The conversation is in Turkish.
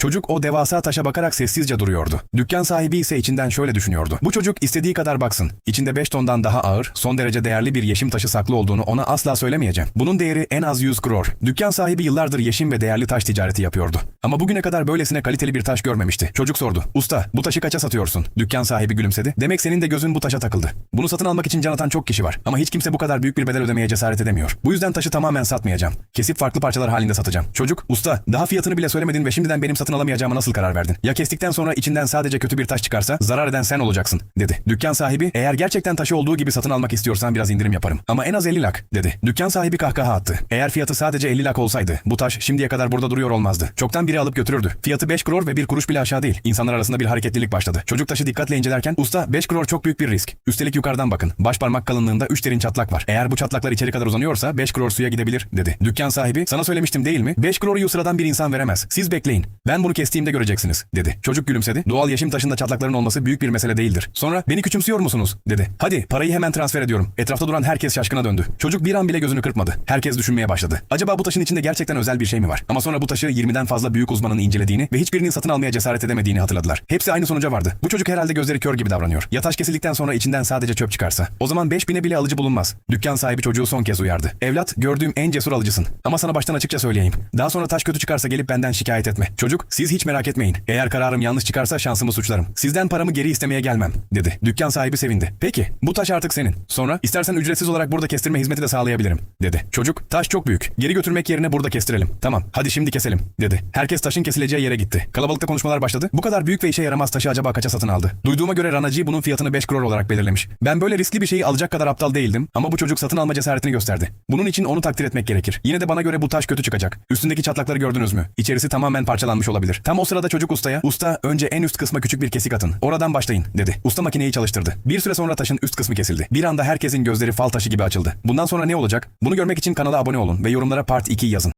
Çocuk o devasa taşa bakarak sessizce duruyordu. Dükkan sahibi ise içinden şöyle düşünüyordu. Bu çocuk istediği kadar baksın. İçinde 5 tondan daha ağır, son derece değerli bir yeşim taşı saklı olduğunu ona asla söylemeyeceğim. Bunun değeri en az 100 crore. Dükkan sahibi yıllardır yeşim ve değerli taş ticareti yapıyordu. Ama bugüne kadar böylesine kaliteli bir taş görmemişti. Çocuk sordu. Usta, bu taşı kaça satıyorsun? Dükkan sahibi gülümsedi. Demek senin de gözün bu taşa takıldı. Bunu satın almak için can atan çok kişi var. Ama hiç kimse bu kadar büyük bir bedel ödemeye cesaret edemiyor. Bu yüzden taşı tamamen satmayacağım. Kesip farklı parçalar halinde satacağım. Çocuk, usta, daha fiyatını bile söylemedin ve şimdiden benim satın alamayacağıma nasıl karar verdin? Ya kestikten sonra içinden sadece kötü bir taş çıkarsa zarar eden sen olacaksın, dedi. Dükkan sahibi, eğer gerçekten taşı olduğu gibi satın almak istiyorsan biraz indirim yaparım. Ama en az 50 lak, dedi. Dükkan sahibi kahkaha attı. Eğer fiyatı sadece 50 lak olsaydı bu taş şimdiye kadar burada duruyor olmazdı. Çoktan biri alıp götürürdü. Fiyatı 5 crore ve bir kuruş bile aşağı değil. İnsanlar arasında bir hareketlilik başladı. Çocuk taşı dikkatle incelerken, usta 5 crore çok büyük bir risk. Üstelik yukarıdan bakın. Baş parmak kalınlığında 3 derin çatlak var. Eğer bu çatlaklar içeri kadar uzanıyorsa 5 crore suya gidebilir, dedi. Dükkan sahibi, sana söylemiştim değil mi? 5 crore'yu sıradan bir insan veremez. Siz bekleyin. Ben bunu kestiğimde göreceksiniz, dedi. Çocuk gülümsedi. Doğal yeşim taşında çatlakların olması büyük bir mesele değildir. Sonra, beni küçümsüyor musunuz, dedi. Hadi parayı hemen transfer ediyorum. Etrafta duran herkes şaşkına döndü. Çocuk bir an bile gözünü kırpmadı. Herkes düşünmeye başladı. Acaba bu taşın içinde gerçekten özel bir şey mi var? Ama sonra bu taşı 20'den fazla büyük uzmanın incelediğini ve hiçbirinin satın almaya cesaret edemediğini hatırladılar. Hepsi aynı sonuca vardı. Bu çocuk herhalde gözleri kör gibi davranıyor. Ya taş kesildikten sonra içinden sadece çöp çıkarsa? O zaman 5000'e bile alıcı bulunmaz. Dükkan sahibi çocuğu son kez uyardı. Evlat, gördüğüm en cesur alıcısın. Ama sana baştan açıkça söyleyeyim. Daha sonra taş kötü çıkarsa gelip benden şikayet etme. Çocuk, siz hiç merak etmeyin. Eğer kararım yanlış çıkarsa şansımı suçlarım. Sizden paramı geri istemeye gelmem, dedi. Dükkan sahibi sevindi. Peki, bu taş artık senin. Sonra istersen ücretsiz olarak burada kestirme hizmeti de sağlayabilirim, dedi. Çocuk, taş çok büyük. Geri götürmek yerine burada kestirelim. Tamam, hadi şimdi keselim, dedi. Herkes taşın kesileceği yere gitti. Kalabalıkta konuşmalar başladı. Bu kadar büyük ve işe yaramaz taşı acaba kaça satın aldı? Duyduğuma göre Ranaji bunun fiyatını 5 crore olarak belirlemiş. Ben böyle riskli bir şeyi alacak kadar aptal değildim ama bu çocuk satın alma cesaretini gösterdi. Bunun için onu takdir etmek gerekir. Yine de bana göre bu taş kötü çıkacak. Üstündeki çatlakları gördünüz mü? İçerisi tamamen parçalanmış olabilir. Tam o sırada çocuk ustaya, usta önce en üst kısma küçük bir kesik atın. Oradan başlayın, dedi. Usta makineyi çalıştırdı. Bir süre sonra taşın üst kısmı kesildi. Bir anda herkesin gözleri fal taşı gibi açıldı. Bundan sonra ne olacak? Bunu görmek için kanala abone olun ve yorumlara Part 2 yazın.